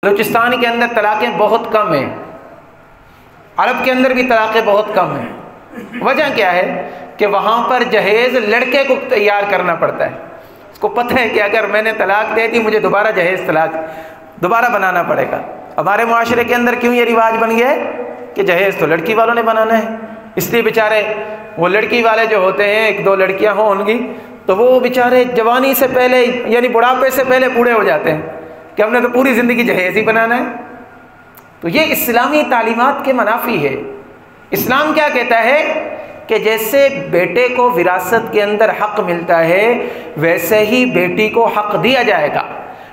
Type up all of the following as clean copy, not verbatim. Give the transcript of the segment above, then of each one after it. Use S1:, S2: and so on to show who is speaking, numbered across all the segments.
S1: بلوچستان کے اندر طلاقیں بہت کم ہیں، عرب کے اندر بھی طلاقیں بہت کم ہیں۔ وجہ کیا ہے کہ وہاں پر جہیز لڑکے کو تیار کرنا پڑتا ہے، اس کو پتہ ہے کہ اگر میں نے طلاق دے دی مجھے دوبارہ جہیز دوبارہ بنانا پڑے گا۔ ہمارے معاشرے کے اندر کیوں یہ رواج بن گیا ہے کہ جہیز تو لڑکی والوں نے بنانا ہے، اس لیے بیچارے وہ لڑکی والے جو ہوتے ہیں، ایک دو لڑکیاں ہوں ان کی، تو وہ بیچارے جوانی سے پہلے یعنی بڑھاپے سے پہلے بوڑھے ہو جاتے ہیں کہ ہم نے تو پوری زندگی جہیز ہی بنانا ہے۔ تو یہ اسلامی تعلیمات کے منافی ہے۔ اسلام کیا کہتا ہے کہ جیسے بیٹے کو وراثت کے اندر حق ملتا ہے ویسے ہی بیٹی کو حق دیا جائے گا۔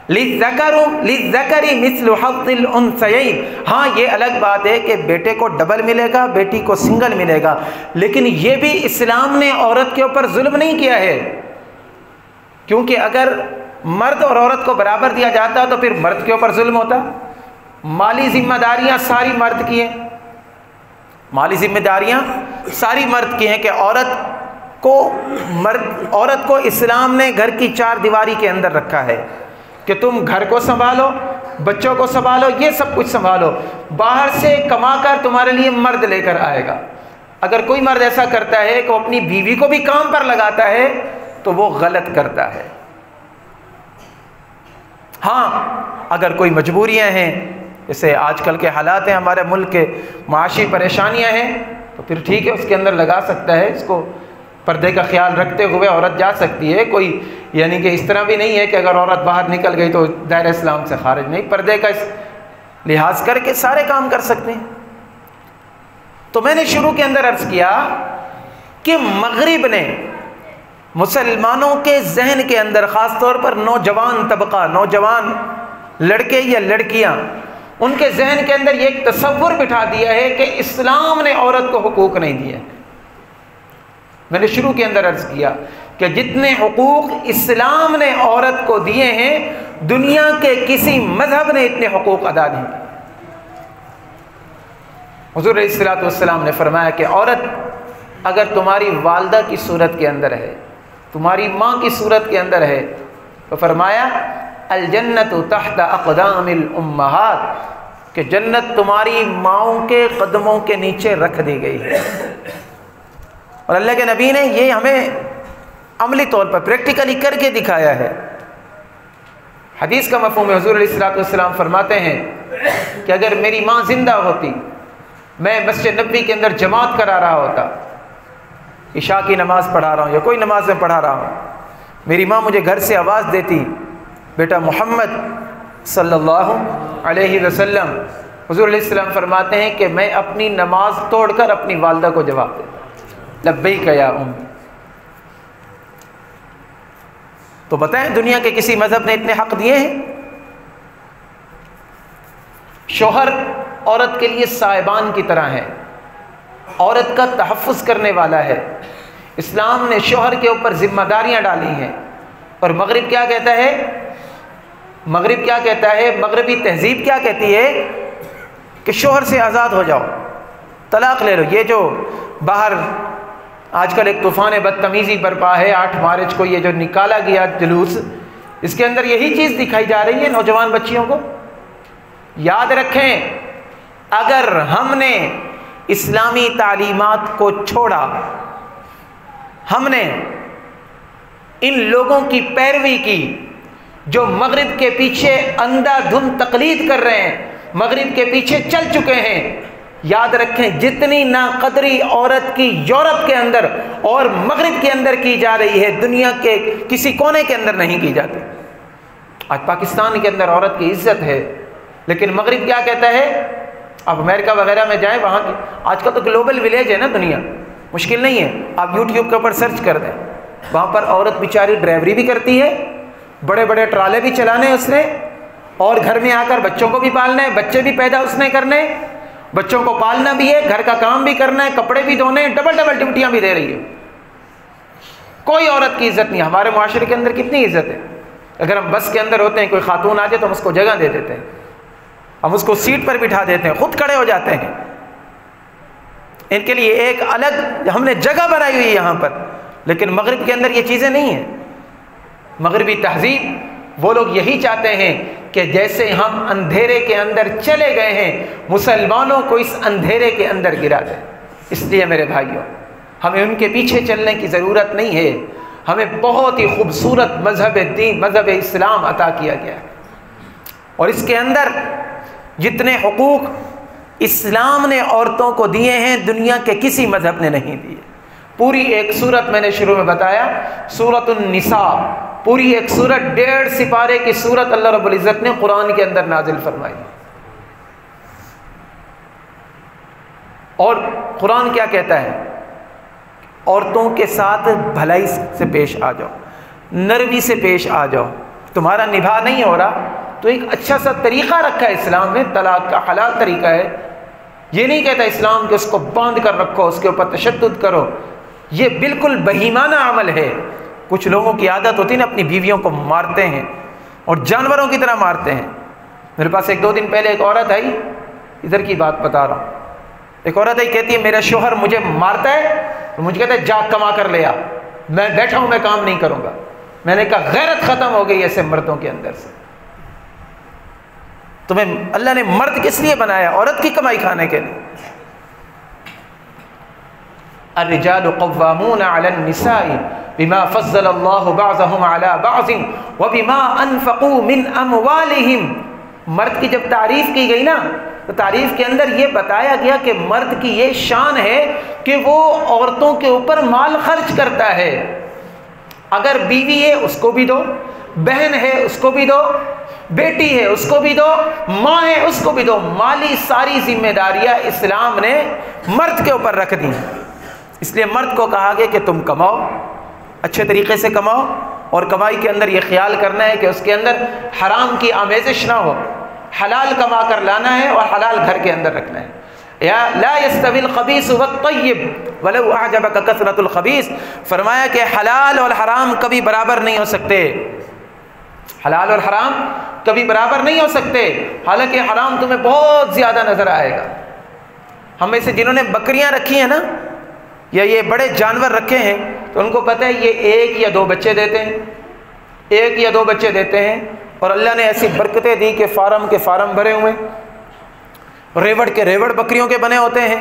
S1: لِلذَّكَرِ مِثْلُ حَظِّ الْأُنثَيَيْنِ، ہاں یہ الگ بات ہے کہ بیٹے کو ڈبل ملے گا، بیٹی کو سنگل ملے گا، لیکن یہ بھی اسلام نے عورت کے اوپر ظلم نہیں کیا ہے، کیونکہ اگر مرد اور عورت کو برابر دیا جاتا تو پھر مرد کے اوپر ظلم ہوتا۔ مالی ذمہ داریاں ساری مرد کی ہیں، مالی ذمہ داریاں ساری مرد کی ہیں کہ عورت کو اسلام نے گھر کی چار دیواری کے اندر رکھا ہے کہ تم گھر کو سنبھالو، بچوں کو سنبھالو، یہ سب کچھ سنبھالو، باہر سے کما کر تمہارے لیے مرد لے کر آئے گا۔ اگر کوئی مرد ایسا کرتا ہے کہ وہ اپنی بیوی کو بھی کام پر لگاتا ہے تو وہ غلط کرتا ہے۔ ہاں اگر کوئی مجبوریاں ہیں، جیسے آج کل کے حالات ہیں، ہمارے ملک کے معاشی پریشانیاں ہیں، تو پھر ٹھیک ہے، اس کے اندر لگا سکتا ہے، اس کو پردے کا خیال رکھتے ہوئے عورت جا سکتی ہے۔ کوئی یعنی کہ اس طرح بھی نہیں ہے کہ اگر عورت باہر نکل گئی تو دائرہ اسلام سے خارج، نہیں، پردے کا لحاظ کر کے سارے کام کر سکتے ہیں۔ تو میں نے شروع کے اندر عرض کیا کہ مغرب نے مسلمانوں کے ذہن کے اندر، خاص طور پر نوجوان طبقہ، نوجوان لڑکے یا لڑکیاں، ان کے ذہن کے اندر یہ ایک تصور بٹھا دیا ہے کہ اسلام نے عورت کو حقوق نہیں دیے۔ میں نے شروع کے اندر عرض کیا کہ جتنے حقوق اسلام نے عورت کو دیے ہیں دنیا کے کسی مذہب نے اتنے حقوق ادا نہیں کیے۔ حضور علیہ الصلوۃ والسلام نے فرمایا کہ عورت اگر تمہاری والدہ کی صورت کے اندر ہے، تمہاری ماں کی صورت کے اندر ہے، تو فرمایا الجنت تحت اقدام الامہات، کہ جنت تمہاری ماؤں کے قدموں کے نیچے رکھ دی گئی ہے۔ اور اللہ کے نبی نے یہ ہمیں عملی طور پر پریکٹیکلی کر کے دکھایا ہے۔ حدیث کا مفہوم ہے، حضور علیہ الصلوۃ والسلام فرماتے ہیں کہ اگر میری ماں زندہ ہوتی، میں مسجد نبوی کے اندر جماعت کرا رہا ہوتا، عشاء کی نماز پڑھا رہا ہوں یا کوئی نماز میں پڑھا رہا ہوں، میری ماں مجھے گھر سے آواز دیتی، بیٹا محمد صلی اللہ علیہ وسلم، حضور علیہ السلام فرماتے ہیں کہ میں اپنی نماز توڑ کر اپنی والدہ کو جواب دیتا، لبیک یا ام۔ تو بتائیں دنیا کے کسی مذہب نے اتنے حق دیے ہیں؟ شوہر عورت کے لیے صاحبان کی طرح ہے، عورت کا تحفظ کرنے والا ہے۔ اسلام نے شوہر کے اوپر ذمہ داریاں ڈالی ہیں۔ اور مغرب کیا کہتا ہے؟ مغرب کیا کہتا ہے؟ مغربی تہذیب کیا کہتی ہے کہ شوہر سے آزاد ہو جاؤ، طلاق لے لو۔ یہ جو باہر آج کل ایک طوفان بدتمیزی برپا ہے، 8 مارچ کو یہ جو نکالا گیا جلوس، اس کے اندر یہی چیز دکھائی جا رہی ہے نوجوان بچیوں کو۔ یاد رکھیں، اگر ہم نے اسلامی تعلیمات کو چھوڑا، ہم نے ان لوگوں کی پیروی کی جو مغرب کے پیچھے اندھا دھند تقلید کر رہے ہیں، مغرب کے پیچھے چل چکے ہیں، یاد رکھیں جتنی ناقدری عورت کی یورپ کے اندر اور مغرب کے اندر کی جا رہی ہے، دنیا کے کسی کونے کے اندر نہیں کی جاتی۔ آج پاکستان کے اندر عورت کی عزت ہے، لیکن مغرب کیا کہتا ہے؟ آپ امریکہ وغیرہ میں جائیں، وہاں کی آج کل تو گلوبل ولیج ہے نا دنیا، مشکل نہیں ہے، آپ یوٹیوب کے اوپر سرچ کر دیں، وہاں پر عورت بیچاری ڈرائیوری بھی کرتی ہے، بڑے بڑے ٹرالے بھی چلانے اس نے، اور گھر میں آ کر بچوں کو بھی پالنا ہے، بچے بھی پیدا اس نے کرنے، بچوں کو پالنا بھی ہے، گھر کا کام بھی کرنا ہے، کپڑے بھی دھونے، ڈبل ڈیوٹیاں بھی دے رہی ہے۔ کوئی عورت کی عزت نہیں۔ ہمارے معاشرے کے اندر کتنی عزت ہے، اگر ہم بس کے اندر ہوتے ہیں، کوئی خاتون آ جائے تو ہم اس کو جگہ دے دیتے ہیں، ہم اس کو سیٹ پر بٹھا دیتے ہیں، خود کھڑے ہو جاتے ہیں۔ ان کے لیے ایک الگ ہم نے جگہ بنائی ہوئی ہے یہاں پر، لیکن مغرب کے اندر یہ چیزیں نہیں ہیں۔ مغربی تہذیب وہ لوگ یہی چاہتے ہیں کہ جیسے ہم اندھیرے کے اندر چلے گئے ہیں مسلمانوں کو اس اندھیرے کے اندر گرا دیں۔ اس لیے میرے بھائیوں ہمیں ان کے پیچھے چلنے کی ضرورت نہیں ہے، ہمیں بہت ہی خوبصورت مذہب دین مذہب اسلام عطا کیا گیا ہے، اور اس کے اندر جتنے حقوق اسلام نے عورتوں کو دیے ہیں دنیا کے کسی مذہب نے نہیں دیے۔ پوری ایک سورت میں نے شروع میں بتایا، سورۃ النساء، پوری ایک سورت 1.5 سپارے کی سورت اللہ رب العزت نے قرآن کے اندر نازل فرمائی۔ اور قرآن کیا کہتا ہے؟ عورتوں کے ساتھ بھلائی سے پیش آ جاؤ، نرمی سے پیش آ جاؤ، تمہارا نباہ نہیں ہو رہا تو ایک اچھا سا طریقہ رکھا ہے اسلام نے، طلاق کا حلال طریقہ ہے۔ یہ نہیں کہتا اسلام کہ اس کو باندھ کر رکھو، اس کے اوپر تشدد کرو، یہ بالکل بہیمانہ عمل ہے۔ کچھ لوگوں کی عادت ہوتی ہے نا، اپنی بیویوں کو مارتے ہیں اور جانوروں کی طرح مارتے ہیں۔ میرے پاس 1-2 دن پہلے ایک عورت آئی، ادھر کی بات بتا رہا ہوں، ایک عورت آئی کہتی ہے میرا شوہر مجھے مارتا ہے تو مجھے کہتا ہے جا کما کر لے آ، میں بیٹھا ہوں میں کام نہیں کروں گا۔ میں نے کہا غیرت ختم ہو گئی ایسے مردوں کے اندر سے۔ تمہیں اللہ نے مرد کس لیے بنایا؟ عورت کی کمائی کھانے کے لیے۔ الرجال قوامون علی النساء بما فضل اللہ بعضهم علی بعض وبما انفقوا من اموالهم۔ مرد کی جب تعریف کی گئی نا تو تعریف کے اندر یہ بتایا گیا کہ مرد کی یہ شان ہے کہ وہ عورتوں کے اوپر مال خرچ کرتا ہے۔ اگر بیوی ہے اس کو بھی دو، بہن ہے اس کو بھی دو، بیٹی ہے اس کو بھی دو، ماں ہے اس کو بھی دو۔ مالی ساری ذمہ داریاں اسلام نے مرد کے اوپر رکھ دی۔ اس لیے مرد کو کہا گیا کہ تم کماؤ، اچھے طریقے سے کماؤ، اور کمائی کے اندر یہ خیال کرنا ہے کہ اس کے اندر حرام کی آمیزش نہ ہو، حلال کما کر لانا ہے اور حلال گھر کے اندر رکھنا ہے۔ یا لا يستوي الخبيث والطيب ولو اعجبك كثرة الخبيث، فرمایا کہ حلال اور حرام کبھی برابر نہیں ہو سکتے، حلال اور حرام کبھی برابر نہیں ہو سکتے، حالانکہ حرام تمہیں بہت زیادہ نظر آئے گا۔ ہم میں سے جنہوں نے بکریاں رکھی ہیں نا یا یہ بڑے جانور رکھے ہیں تو ان کو پتہ ہے یہ 1 یا 2 بچے دیتے ہیں، 1 یا 2 بچے دیتے ہیں، اور اللہ نے ایسی برکتیں دی کہ فارم کے فارم بھرے ہوئے، ریوڑ کے ریوڑ بکریوں کے بنے ہوتے ہیں۔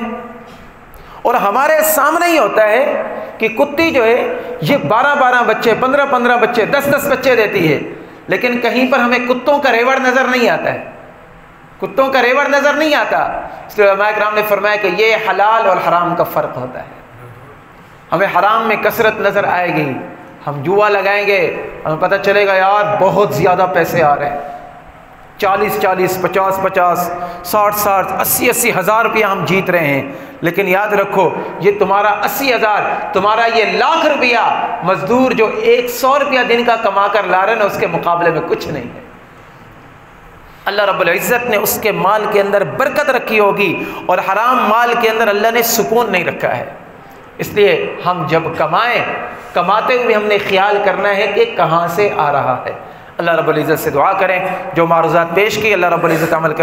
S1: اور ہمارے سامنے ہی ہوتا ہے کہ کتی جو ہے یہ 12 بچے، 15 بچے، 10 بچے دیتی ہے، لیکن کہیں پر ہمیں کتوں کا ریوڑ نظر نہیں آتا ہے، کتوں کا ریوڑ نظر نہیں آتا۔ اس لیے علماء کرام نے فرمایا کہ یہ حلال اور حرام کا فرق ہوتا ہے۔ ہمیں حرام میں کثرت نظر آئے گی، ہم جوا لگائیں گے، ہمیں پتہ چلے گا یار بہت زیادہ پیسے آ رہے ہیں، 40 50 60 80 ہزار روپیہ ہم جیت رہے ہیں، لیکن یاد رکھو یہ تمہارا 80,000، تمہارا یہ لاکھ روپیہ مزدور جو 100 روپیہ دن کا کما کر لا رہے ہیں اس کے مقابلے میں کچھ نہیں ہے۔ اللہ رب العزت نے اس کے مال کے اندر برکت رکھی ہوگی اور حرام مال کے اندر اللہ نے سکون نہیں رکھا ہے۔ اس لیے ہم جب کمائیں، کماتے ہوئے ہم نے خیال کرنا ہے کہ کہاں سے آ رہا ہے۔ اللہ رب العزت سے دعا کریں جو معروضات پیش کی اللہ رب العزت عمل کر